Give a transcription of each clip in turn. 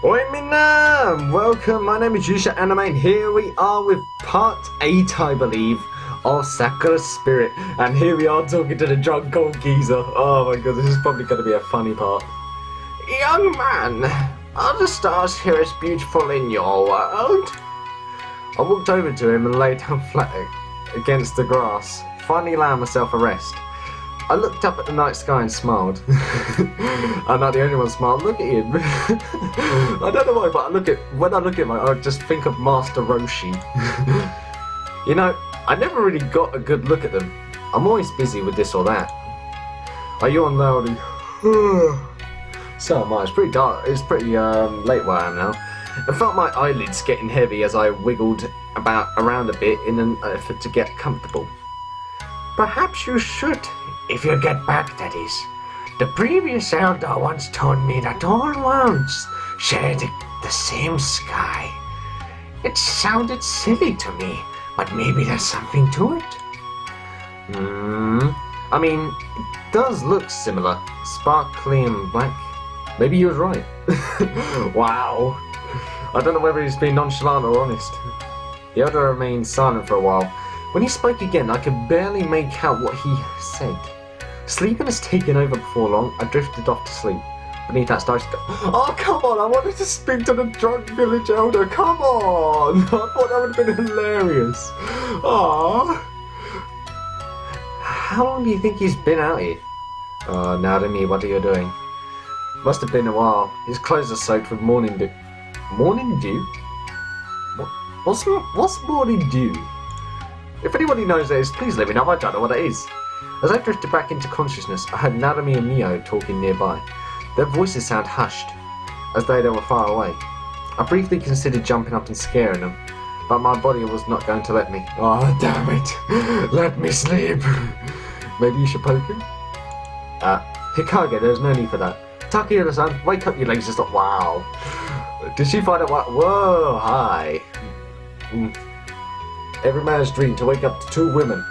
Oi Minna! Welcome, my name is Yusha Anime and here we are with part 8, I believe, of Sakura Spirit. And here we are talking to the drunk old geezer. Oh my god, this is probably going to be a funny part. Young man, are the stars here as beautiful in your world? I walked over to him and laid down flat against the grass, finally allowing myself a rest. I looked up at the night sky and smiled. I'm not the only one smiled. Look at him. I don't know why, but when I look at him, I just think of Master Roshi. You know, I never really got a good look at them. I'm always busy with this or that. I yawned loudly. So am I. It's pretty dark. It's pretty late where I am now. I felt my eyelids getting heavy as I wiggled around a bit in an effort to get comfortable. Perhaps you should. If you get back, that is. The previous elder once told me that all worlds share the same sky. It sounded silly to me, but maybe there's something to it. I mean, it does look similar. Sparkly and black. Maybe he was right. Wow. I don't know whether he's being nonchalant or honest. The elder remained silent for a while. When he spoke again, I could barely make out what he said. Sleeping has taken over before long. I drifted off to sleep. Beneath that starry sky. Oh, come on! I wanted to speak to the drunk village elder. Come on! I thought that would have been hilarious. Aww. How long do you think he's been out here? Oh, now to me, what are you doing? Must have been a while. His clothes are soaked with morning dew. Morning dew? What's morning dew? If anybody knows this, please let me know. I don't know what it is. As I drifted back into consciousness, I heard Narumi and Mio talking nearby. Their voices sound hushed, as though they were far away. I briefly considered jumping up and scaring them, but my body was not going to let me. Oh, damn it! Let me sleep! Maybe you should poke him? Hikage, there's no need for that. Takahiro-san, wake up, you lazy stop. Wow. Did she find out what? Whoa, hi. Every man's dream to wake up to two women.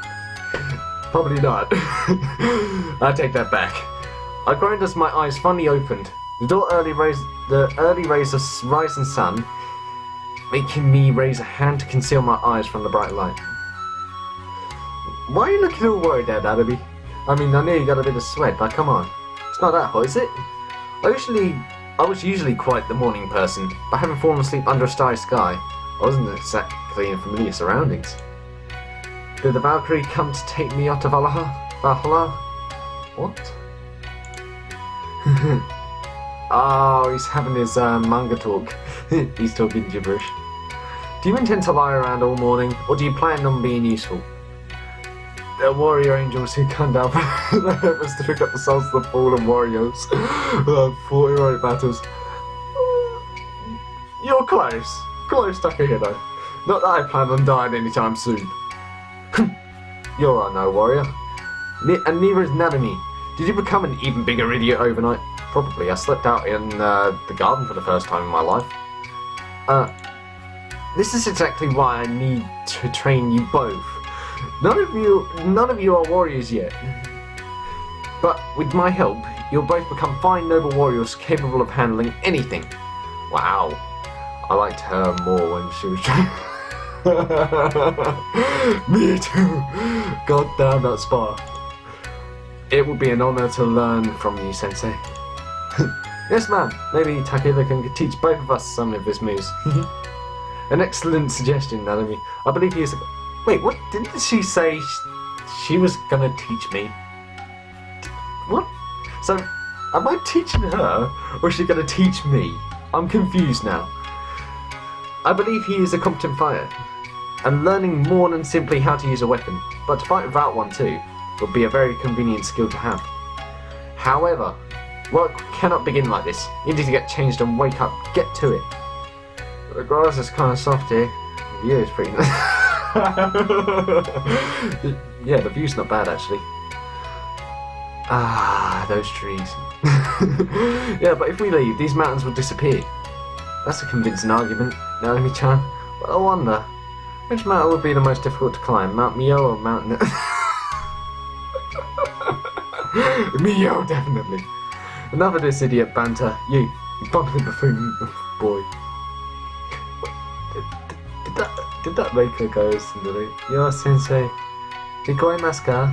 Probably not. I take that back. I groaned as my eyes finally opened. The early rays of rising sun, making me raise a hand to conceal my eyes from the bright light. Why are you looking all worried there, Daddy? I mean, I know you got a bit of sweat, but come on. It's not that hot, is it? I was usually quite the morning person, but having fallen asleep under a starry sky, I wasn't exactly in familiar surroundings. Did the Valkyrie come to take me out to Valhalla? What? Oh, he's having his manga talk. He's talking gibberish. Do you intend to lie around all morning, or do you plan on being useful? They're warrior angels who come down from the heavens to pick up the souls of the fallen warriors. For heroic battles. You're close. Close, Takahiro. Not that I plan on dying anytime soon. You're no warrior. And neither is Nanami. Did you become an even bigger idiot overnight? Probably. I slept out in the garden for the first time in my life. This is exactly why I need to train you both. None of you are warriors yet. But with my help, you'll both become fine noble warriors capable of handling anything. Wow. I liked her more when she was trying. Me too. God damn that spar. It would be an honor to learn from you, Sensei. Yes, ma'am. Maybe Takahiro can teach both of us some of his moves. An excellent suggestion, Nanami. I believe he is. Wait, what? Didn't she say she was gonna teach me? What? So, am I teaching her, or is she gonna teach me? I'm confused now. I believe he is a competent fighter, and learning more than simply how to use a weapon, but to fight without one too, would be a very convenient skill to have. However, work cannot begin like this. You need to get changed and wake up. Get to it. The grass is kind of soft here. The view is pretty nice. Yeah, the view's not bad actually. Ah, those trees. Yeah, but if we leave, these mountains will disappear. That's a convincing argument, Naomi-chan. But I wonder, which mountain would be the most difficult to climb? Mount Mio or Mount... Mio, definitely. Enough of this idiot banter. You bumbling boy. Did that make her go, Tsundere? Yeah, Sensei. Hikoemasu ka?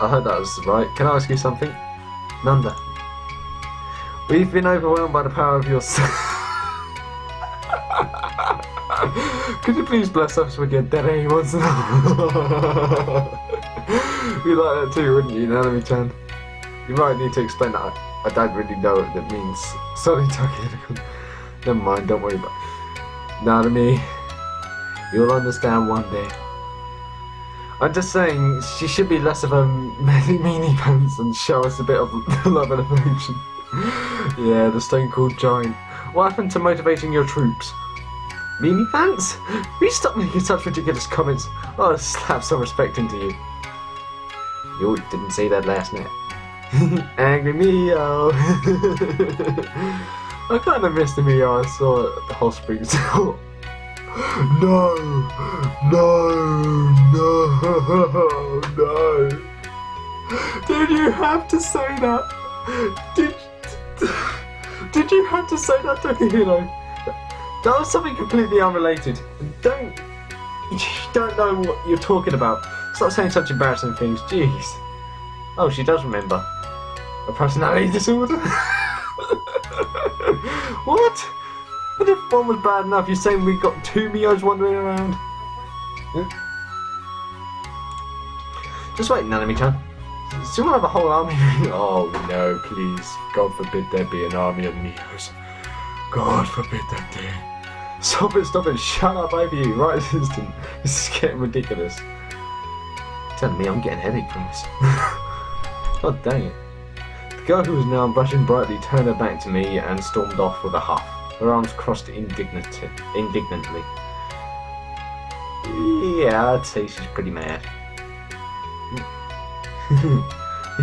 I heard that was right. Can I ask you something? Nanda. We've been overwhelmed by the power of your Could you please bless us with your dere once in a while? You'd like that too, wouldn't you, Nanami-chan? You might need to explain that. I don't really know what that means. Sorry, Takehiro. Never mind, don't worry about it. Nanami, you'll understand one day. I'm just saying, she should be less of a meanie pants and show us a bit of love and affection. Yeah, the stone cold giant. What happened to motivating your troops? Meanie pants? Will you stop making such ridiculous comments? I'll slap some respect into you. You didn't say that last night. Angry Mio! I kind of missed the Mio I saw at the hot springs. No! Did you have to say that? Did you have to say that, Takehiro? That was something completely unrelated. You don't know what you're talking about. Stop saying such embarrassing things. Jeez. Oh, she does remember. A personality disorder? What? What if one was bad enough? You're saying we got 2 Mios wandering around? Yeah. Just wait, Nanami-chan. Still have a whole army. Oh no, please. God forbid there be an army of Mios. God forbid that day. Stop it, shut up over you, right this instant. This is getting ridiculous. Telling me I'm getting a headache from this. God dang it. The girl who was now blushing brightly turned her back to me and stormed off with a huff, her arms crossed indignantly. Yeah, I'd say she's pretty mad.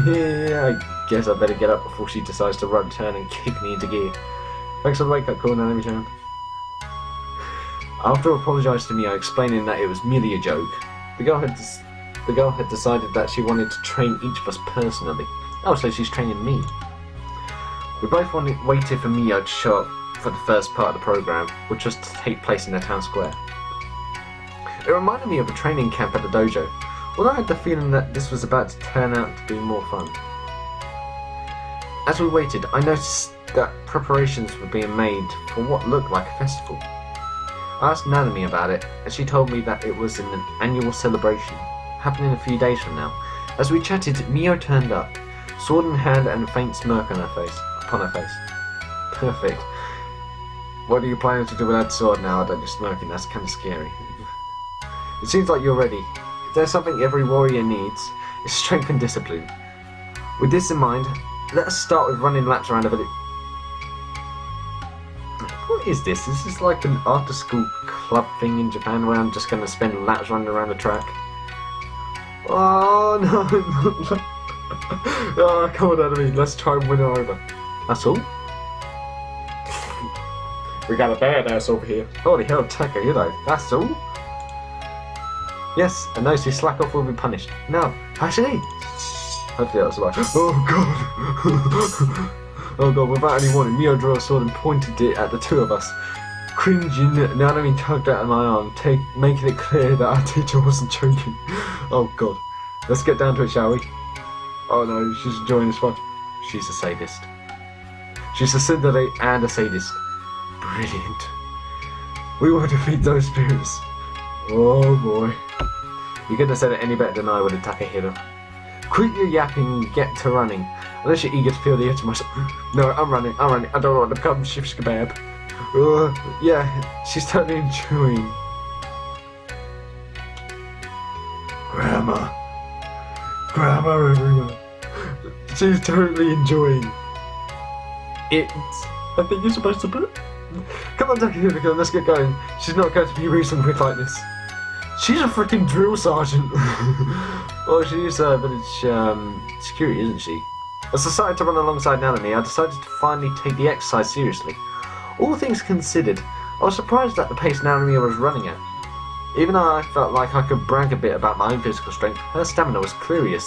Yeah, I guess I better get up before she decides to run, turn and kick me into gear. Thanks for the wake-up call, Nanami-chan. After apologising to me, explaining that it was merely a joke, the girl had decided that she wanted to train each of us personally. Oh, so she's training me. We both waited for Mio to show up for the first part of the program, which was to take place in the town square. It reminded me of a training camp at the dojo, although I had the feeling that this was about to turn out to be more fun. As we waited, I noticed that preparations were being made for what looked like a festival. I asked Nanami about it, and she told me that it was an annual celebration, happening a few days from now. As we chatted, Mio turned up, sword in hand and a faint smirk upon her face. Perfect. What are you planning to do with that sword now that you're smirking? That's kind of scary. It seems like you're ready. If there's something every warrior needs, it's strength and discipline. With this in mind, let us start with running laps around the village. What is this? Is this like an after-school club thing in Japan where I'm just going to spend laps running around the track? Oh no! Oh, come on, enemy. Let's try and win her over. That's all? We got a badass over here. Holy hell, Takehiro. That's all? Yes, and those who slack off will be punished. No, actually. Hopefully that's right. Oh god. Oh god, without any warning, Mio drew a sword and pointed it at the two of us. Cringing, Nanami tugged at my arm, making it clear that our teacher wasn't joking. Oh god. Let's get down to it, shall we? Oh no, she's enjoying this one. She's a sadist. She's a Tsundere and a sadist. Brilliant. We will defeat those spirits. Oh boy. You couldn't have said it any better than I would have, Takehiro. Quit your yapping and get to running. Unless you're eager to feel the edge of my... No, I'm running. I don't want to become shish kebab. Yeah, she's totally enjoying. Grandma, everyone. She's totally enjoying it. I think you're supposed to put it. Come on, Takehiro, let's get going. She's not going to be reasoned with like this. She's a freaking drill sergeant. Well, she's village security, isn't she? As I decided to run alongside Nanami, I decided to finally take the exercise seriously. All things considered, I was surprised at the pace Nanami was running at. Even though I felt like I could brag a bit about my own physical strength, her stamina was clearly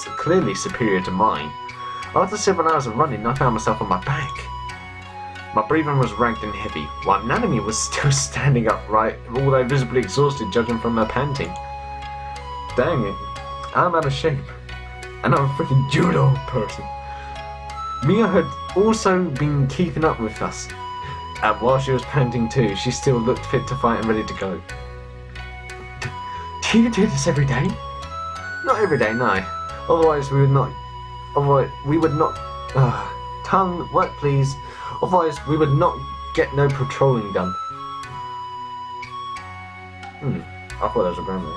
superior to mine. After several hours of running, I found myself on my back. My breathing was ragged and heavy, while Nanami was still standing upright, although visibly exhausted judging from her panting. Dang it, I'm out of shape. And I'm a freaking judo person. Mia had also been keeping up with us. And while she was panting too, she still looked fit to fight and ready to go. Do you do this every day? Not every day, no. Otherwise we would not... tongue, work please. Otherwise we would not get no patrolling done. I thought that was a grammar.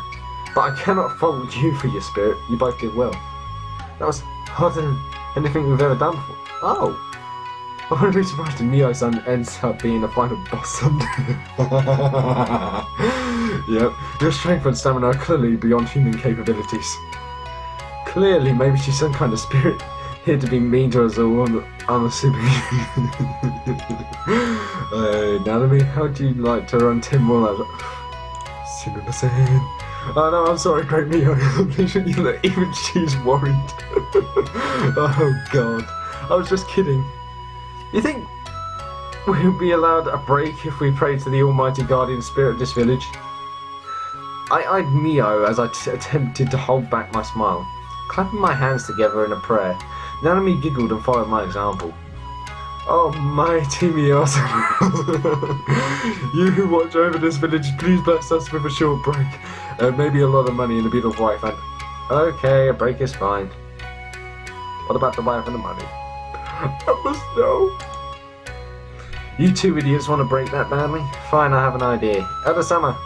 But I cannot fault you for your spirit. You both did well. That was harder than anything we've ever done before. Oh! I wouldn't be surprised if Mio-san ends up being a final boss someday. Yep, your strength and stamina are clearly beyond human capabilities. Clearly, maybe she's some kind of spirit here to be mean to us all, I'm assuming. Nanami, how do you like to run 10 more laps? Oh no, I'm sorry, Great Mio. Even she's worried. Oh god. I was just kidding. You think we'll be allowed a break if we pray to the almighty guardian spirit of this village? I eyed Mio as I attempted to hold back my smile. Clapping my hands together in a prayer, Nanami giggled and followed my example. Oh mighty Mio, you who watch over this village, please bless us with a short break. Maybe a lot of money and a beautiful wife and... Okay, a break is fine. What about the wife and the money? I must know. You two idiots want to break that badly? Fine, I have an idea. Elder Summer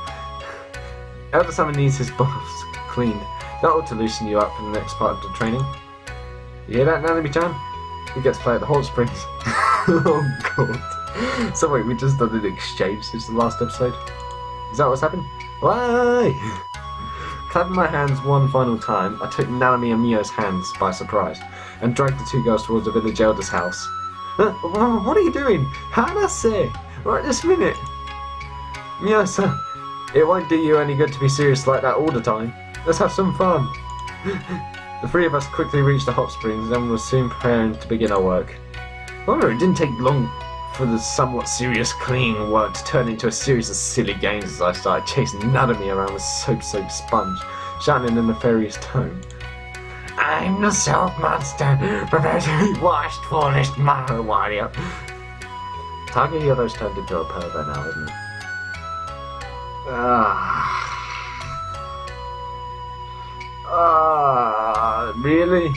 needs his buffs cleaned. That ought to loosen you up for the next part of the training. You hear that, Nanami-chan? He gets to play at the hot springs. Oh god. So wait, we just done an exchange since the last episode? Is that what's happened? Why? Clapping my hands one final time, I took Nanami and Mio's hands by surprise and dragged the two girls towards the village elder's house. What are you doing? Hanase! Right this minute! Mio-san, it won't do you any good to be serious like that all the time. Let's have some fun. The three of us quickly reached the hot springs and were soon preparing to begin our work. However, it didn't take long for the somewhat serious cleaning work to turn into a series of silly games as I started chasing Nanami around with soap sponge, shouting in a nefarious tone. I'm the soap monster, prepare to be washed, foolish Maho warrior. Takehiro's turned into a pervert now, isn't it? Really?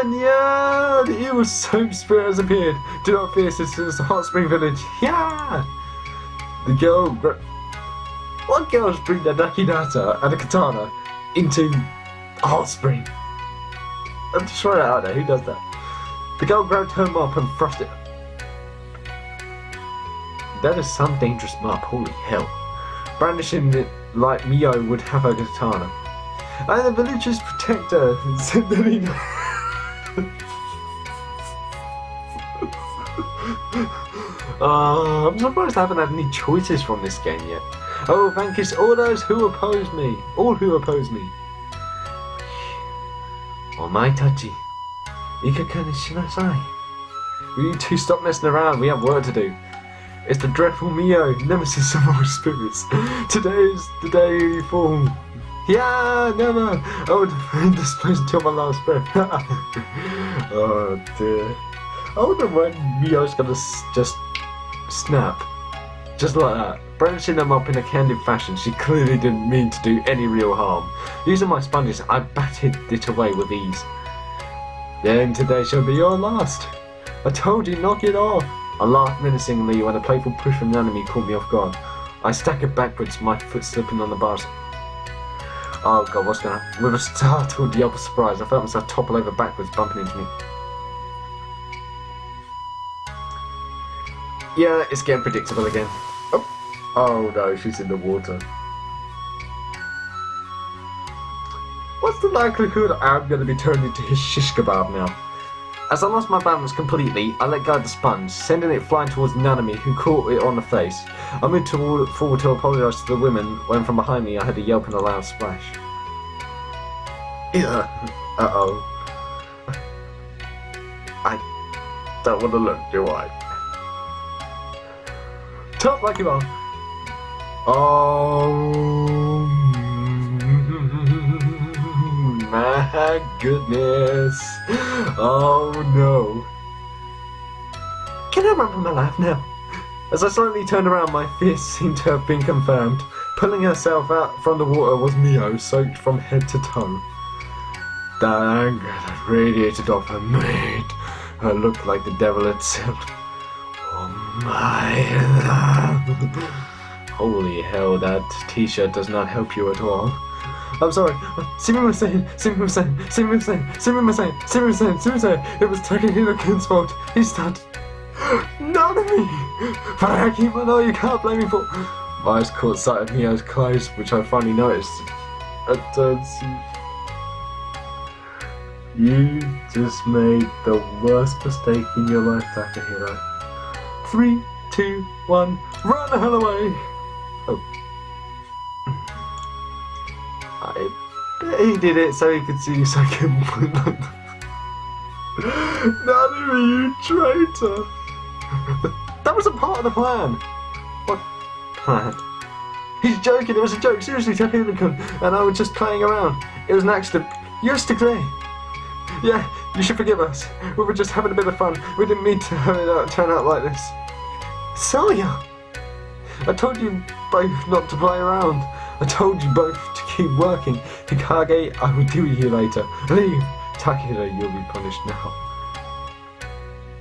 Yeah, the evil soap spirit has appeared. Do not fear, sisters, the hot spring village. Yeah! The girl... What girls bring their nakinata and a katana into a hot spring? I'm just throwing it out there, who does that? The girl grabbed her mop and thrust it. That is some dangerous mop, holy hell. Brandishing it like Mio would have her katana. And the villagers protect her, Tsundere. I'm surprised I haven't had any choices from this game yet. Oh, vanquish all those who oppose me. All who oppose me. Omae-tachi, ikakane shinasai. We need to stop messing around, we have work to do. It's the dreadful Mio, nemesis of our spirits. Today is the day we fall. Yeah, never! I will defend this place until my last breath. Oh dear. I wonder when Mio's gonna just snap. Just like that. Branching them up in a candid fashion, she clearly didn't mean to do any real harm. Using my sponges, I batted it away with ease. Then today shall be your last. I told you, knock it off. I laughed menacingly when a playful push from Nanami caught me off guard. I staggered backwards, my foot slipping on the bars. Oh god, what's gonna happen? With a startled yelp of surprise, I felt myself topple over backwards, bumping into me. Yeah, it's getting predictable again. Oh no, she's in the water. What's the likelihood I'm going to be turned into his shish kebab now? As I lost my balance completely, I let go of the sponge, sending it flying towards Nanami, who caught it on the face. I moved forward to apologise to the women, when from behind me I heard a yelp and a loud splash. Uh-oh. Don't want to look, do I? Tough like you are. Oh my goodness. Oh no. Can I run for my life now? As I slowly turned around, my fears seemed to have been confirmed. Pulling herself out from the water was Mio, soaked from head to toe. The anger that radiated off her made her look like the devil itself. Oh my love. Holy hell, that t-shirt does not help you at all. I'm sorry. It was Takahiro-kun's fault. He started. None of me! Faraki, I know you can't blame me for. My eyes caught sight of Mio's clothes, which I finally noticed. You just made the worst mistake in your life, Takahiro. 3, 2, 1, run the hell away! Oh. I bet he did it so he could see you second. None of you, traitor! That wasn't part of the plan! What plan? He's joking, it was a joke, seriously, Takahiro-kun, and I was just playing around. It was an accident. You're still there. Yeah, you should forgive us. We were just having a bit of fun. We didn't mean to have it turn out like this. Saya! I told you both not to play around. I told you both to keep working. Hikage, I will deal with you later. Leave. Takahiro, you'll be punished now.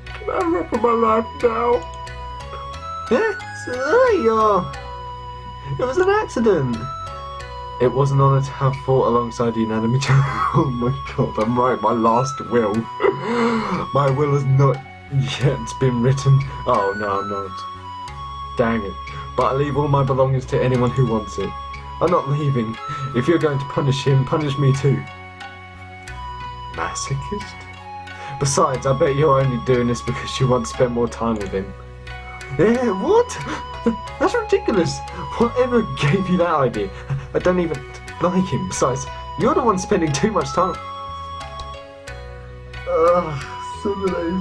Can I run for my life now? Yeah, Saya! It was an accident. It was an honour to have fought alongside you, Nanami. Oh my god, I'm right, my last will. My will has not yet been written. Oh no, I'm not. Dang it. But I leave all my belongings to anyone who wants it. I'm not leaving. If you're going to punish him, punish me too. Masochist? Besides, I bet you're only doing this because you want to spend more time with him. Yeah, what? That's ridiculous. Whatever gave you that idea? I don't even like him. Besides, you're the one spending too much time. Tsundere.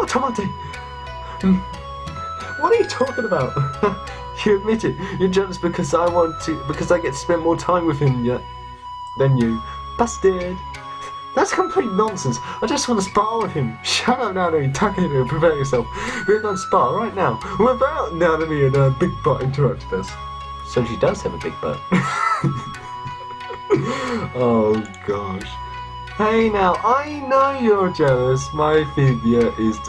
Tomate. What are you talking about? You admit it. You're jealous because I get to spend more time with him than you. Busted. That's complete nonsense. I just want to spar with him. Shut up, Nanami. Takahiro, prepare yourself. We're going to spar right now. Without Nanami and her big butt interrupted us. So she does have a big butt. Oh gosh. Hey now, I know you're jealous. My figure is.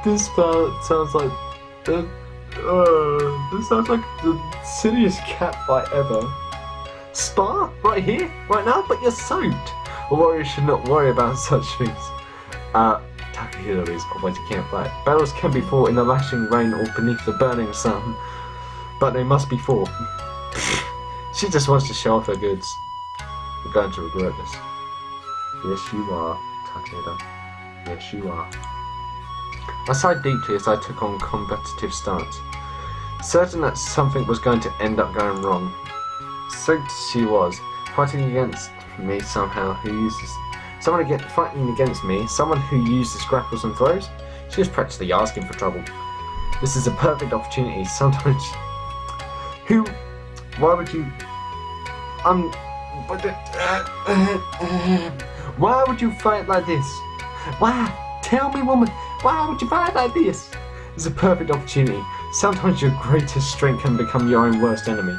This sounds like this sounds like the silliest cat fight ever. Spar? Right here? Right now? But you're soaked! A warrior should not worry about such things. Takahiro is always a campfire. Battles can be fought in the lashing rain or beneath the burning sun, but they must be fought. She just wants to show off her goods. You're going to regret this. Yes, you are, Takahiro. Yes, you are. I sighed deeply as I took on competitive stance, certain that something was going to end up going wrong. So she was, fighting against me somehow who uses someone who uses grapples and throws. She was practically asking for trouble. This is a perfect opportunity. Sometimes why would you why would you fight like this? Why? Tell me, woman, why would you fight like this? It's a perfect opportunity. Sometimes your greatest strength can become your own worst enemy.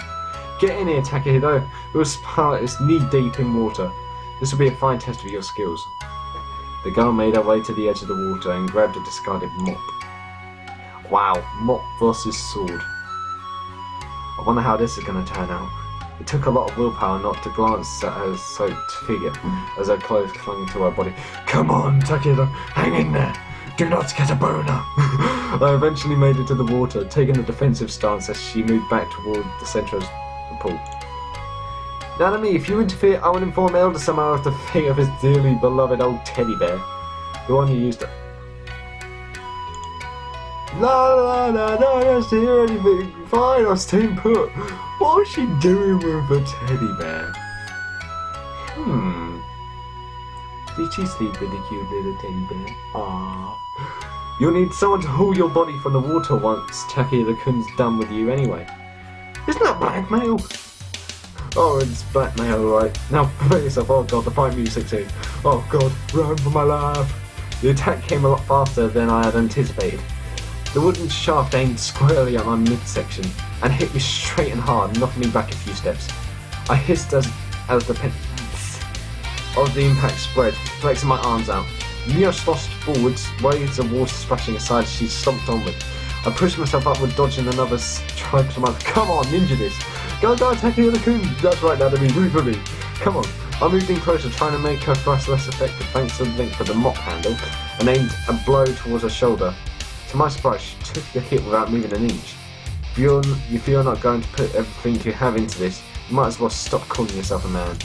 Get in here, Takahiro. Your spar is knee-deep in water. This will be a fine test of your skills. The girl made her way to the edge of the water and grabbed a discarded mop. Wow, mop versus sword. I wonder how this is going to turn out. It took a lot of willpower not to glance at her soaked figure as her clothes clung to her body. Come on, Takahiro, hang in there. Do not get a boner. I eventually made it to the water, taking a defensive stance as she moved back toward the centre of the pool. Nanami, if you interfere, I will inform Elder Samara of the fate of his dearly beloved old teddy bear. The one you used to... La la la, no one has to hear anything. Fine, I'll stay put. What is she doing with the teddy bear? Did she sleep with the cute little teddy bear? Ah. You'll need someone to haul your body from the water once Takeda-kun's done with you anyway. Isn't that blackmail? Oh, it's blackmail, right. Now prepare yourself. Oh god, the fight music too. Oh god, run for my life. The attack came a lot faster than I had anticipated. The wooden shaft aimed squarely at my midsection and hit me straight and hard, knocking me back a few steps. I hissed as the pen of the impact spread, flexing my arms out. Minna slossed forwards, waves of water splashing aside as she stomped onward. I pushed myself upward, dodging another strike from my... Come on, ninja this! Go, Takeda-kun! That's right, that'll be root for me. Come on. I moved in closer, trying to make her thrust less effective thanks to the length of the mop handle, and aimed a blow towards her shoulder. To my surprise, she took the hit without moving an inch. If you're not going to put everything you have into this, you might as well stop calling yourself a man.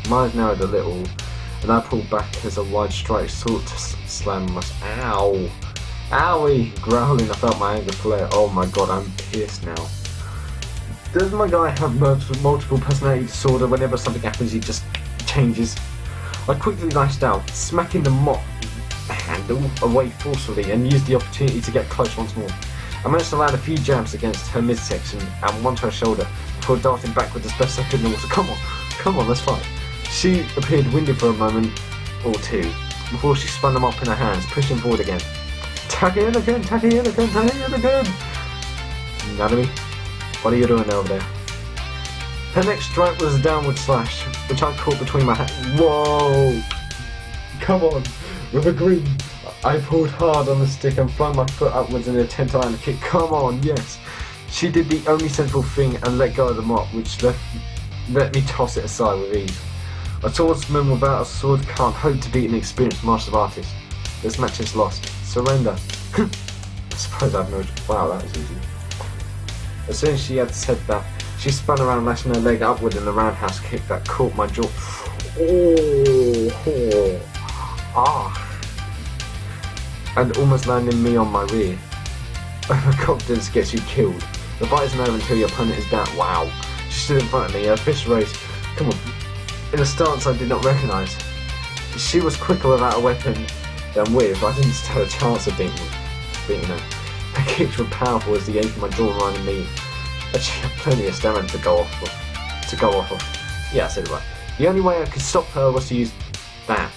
My eyes narrowed a little, and I pulled back as a wide strike sought to slam my... Ow! Owie! Growling, I felt my anger flare. Oh my god, I'm pissed now. Does my guy have multiple personality disorder? Whenever something happens, he just changes. I quickly lashed out, smacking the mop handle away forcefully, and used the opportunity to get close once more. I managed to land a few jabs against her midsection and one to her shoulder before darting backwards as best I could in the water. Come on, let's fight. She appeared winded for a moment or two before she spun them up in her hands, pushing forward again. Takeda-kun! Nanami, what are you doing over there? Her next strike was a downward slash, which I caught between my hands. Whoa! Come on! With a grin, I pulled hard on the stick and flung my foot upwards in an attempt to land a kick. Come on, yes! She did the only sensible thing and let go of the mop, which let me toss it aside with ease. A swordsman without a sword can't hope to beat an experienced martial artist. This match is lost. Surrender. I suppose I've no... Wow, that was easy. As soon as she had said that, she spun around, lashing her leg upward in a roundhouse kick that caught my jaw. And almost landing me on my rear. Overconfidence gets you killed. The fight isn't over until your opponent is down. Wow. She stood in front of me, her fist raised. Come on. In a stance I did not recognise. She was quicker without a weapon than with. I didn't stand a chance of beating her. Her kicks were powerful as the ache of my jawline and me. But she had plenty of stamina to go off of. Yeah, I said it right. The only way I could stop her was to use that.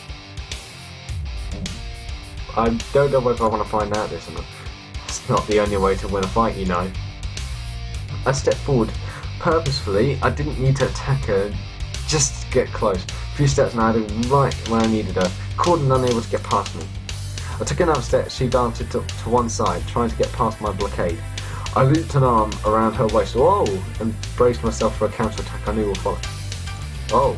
I don't know whether I want to find out this or not. It's not the only way to win a fight, you know. I stepped forward. Purposefully, I didn't need to attack her, just to get close. A few steps and I had her right where I needed her, caught and unable to get past me. I took another step, she darted to one side, trying to get past my blockade. I looped an arm around her waist, and braced myself for a counter-attack I knew would follow. Oh.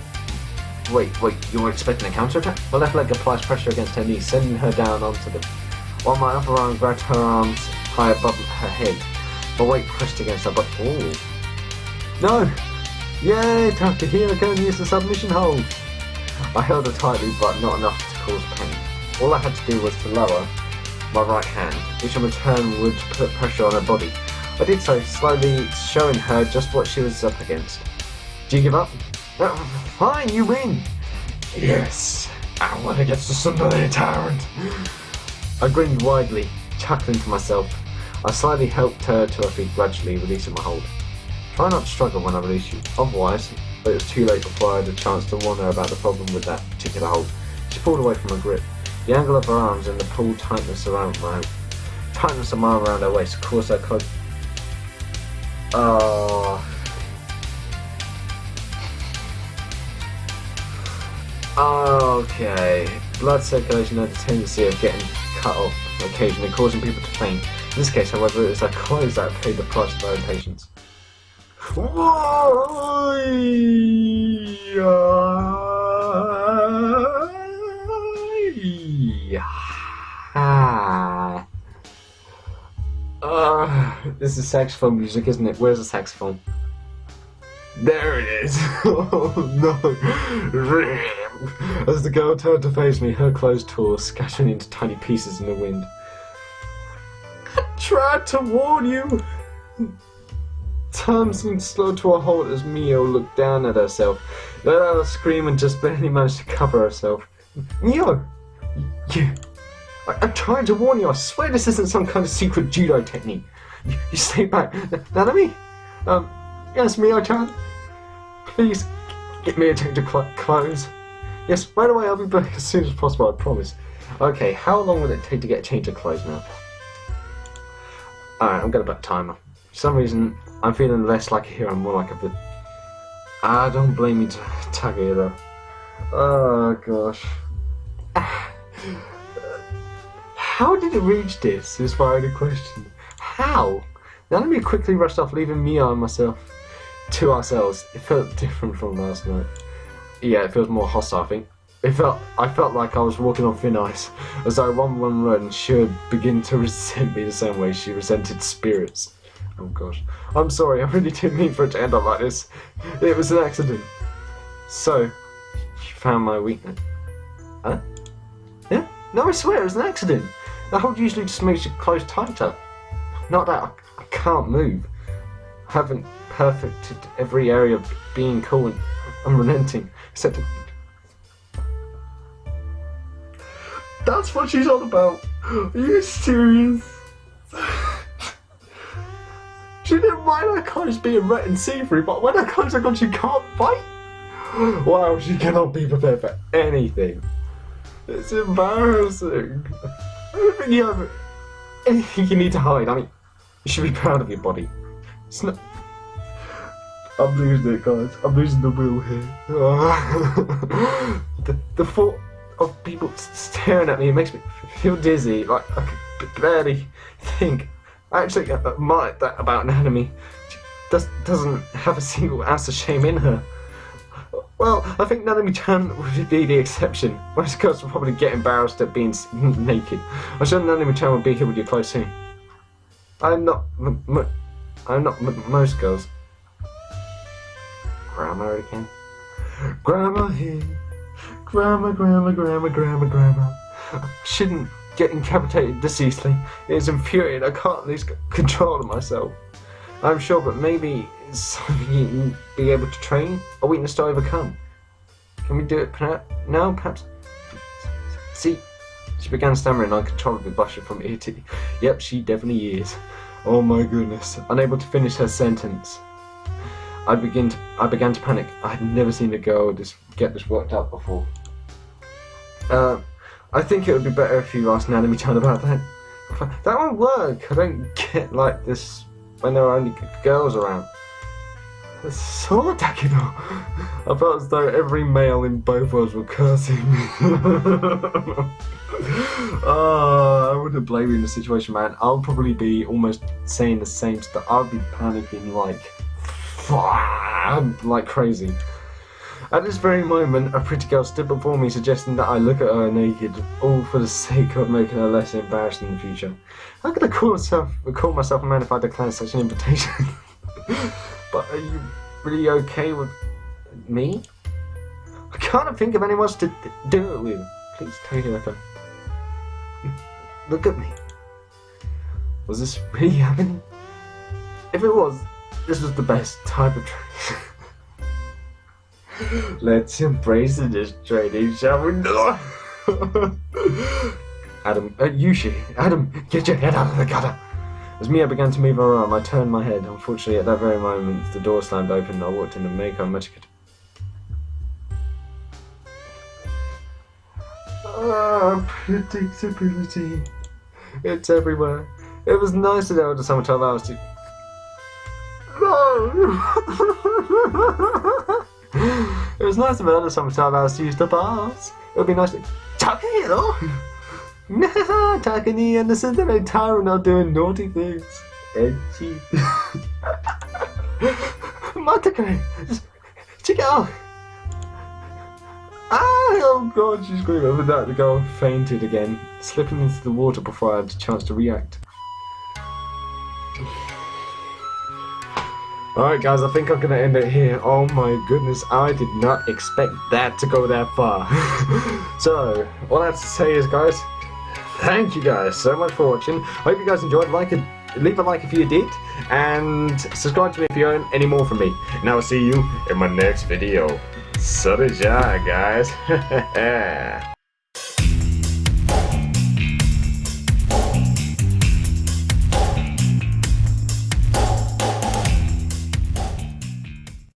Wait, you were expecting a counter-attack? My left leg applies pressure against her knee, sending her down onto them, while my upper arm grabbed her arms high above her head. My weight pressed against her butt. Oh. No! Yay! Takeda-kun used the submission hold! I held her tightly, but not enough to cause pain. All I had to do was to lower my right hand, which in return would put pressure on her body. I did so, slowly showing her just what she was up against. Do you give up? Fine, you win! Yes! I won against the Tsundere tyrant! I grinned widely, chuckling to myself. I slightly helped her to her feet, gradually releasing my hold. Try not to struggle when I release you, otherwise, but it was too late before I had a chance to warn her about the problem with that particular hold. She pulled away from her grip. The angle of her arms and the pull tightness of my arm around her waist caused her close. Okay. Blood circulation had a tendency of getting cut off occasionally, causing people to faint. In this case, however, it was her clothes that paid the price of her impatience. This is saxophone music, isn't it? Where's the saxophone? There it is! Oh no! As the girl turned to face me, her clothes tore, scattering into tiny pieces in the wind. tried to warn you. Time seemed slow to a halt as Mio looked down at herself, let out a scream and just barely managed to cover herself. Mio! I'm trying to warn you, I swear this isn't some kind of secret judo technique. You stay back. Nanami? Yes, Mio-chan? Please, get me a change of clothes. Yes, right away, I'll be back as soon as possible, I promise. Okay, how long will it take to get a change of clothes now? Alright, I'm gonna put a timer. For some reason, I'm feeling less like a hero and more like a villain. Don't blame me, Takaya, though. Oh, gosh. How did it reach this? Is my only question. How? Nanami quickly rushed off, leaving Mio and myself to ourselves. It felt different from last night. Yeah, it feels more hostile, I think. I felt like I was walking on thin ice, as though one run she would begin to resent me the same way she resented spirits. Oh gosh. I'm sorry, I really didn't mean for it to end up like this. It was an accident. So, you found my weakness. Huh? Yeah? No, I swear, it was an accident. The hold usually just makes your clothes tighter. Not that I can't move. I haven't perfected every area of being cool and unrelenting, except... That's what she's on about. Are you serious? She didn't mind her clothes being wet and see-through, but when her clothes are gone, she can't fight? Wow, she cannot be prepared for anything. It's embarrassing. I don't think you have anything you need to hide. I mean, you should be proud of your body. It's not... I'm losing it, guys. I'm losing the will here. The thought of people staring at me, it makes me feel dizzy. Like I could barely think. I actually admire that about Nanami. She doesn't have a single ounce of shame in her. Well, I think Nanami-chan would be the exception. Most girls will probably get embarrassed at being naked. I'm sure Nanami-chan will be here with your clothes soon. I'm not most girls. Grandma again. Grandma here. Grandma. I shouldn't get incapitated this easily. It is infuriating. I can't lose control of myself. I'm sure, but maybe it's something you be able to train, a weakness to overcome. Can we do it now, perhaps? See, she began stammering uncontrollably, blushing from ear to ear. Yep, she definitely is. Oh my goodness. Unable to finish her sentence, I began to panic. I had never seen a girl get this worked up before. I think it would be better if you asked Nanami-chan about that. That won't work. I don't get like this when there are only girls around. So Takino. I felt as though every male in both worlds were cursing me. I wouldn't blame you in the situation, man. I'll probably be almost saying the same stuff. I'll be panicking like crazy. At this very moment, a pretty girl stood before me, suggesting that I look at her naked, all for the sake of making her less embarrassed in the future. How could I call myself a man if I declined such an invitation? But are you really okay with me? I can't think of anyone else to do it with. Please take it like a... Look at me. Was this really happening? If it was, this was the best type of training. Let's embrace this training, shall we not? Adam, get your head out of the gutter. As Mia began to move her arm, I turned my head. Unfortunately, at that very moment, the door slammed open and I walked in and made her magic. Predictability. It's everywhere. It was nice to know that someone told us to... No! It was nice to know that someone told us to use the bars. It would be nice to... Takahiro! Takani and the Tsundere Tyrant are doing naughty things. Edgy. Matake! Check it out! Oh god, she's screaming over that. The girl fainted again, slipping into the water before I had a chance to react. Alright guys, I think I'm going to end it here. Oh my goodness, I did not expect that to go that far. So, all I have to say is guys, Thank you guys so much for watching. Hope you guys enjoyed. Leave a like if you did, and subscribe to me if you want any more from me. And I will see you in my next video. それじゃあ, guys.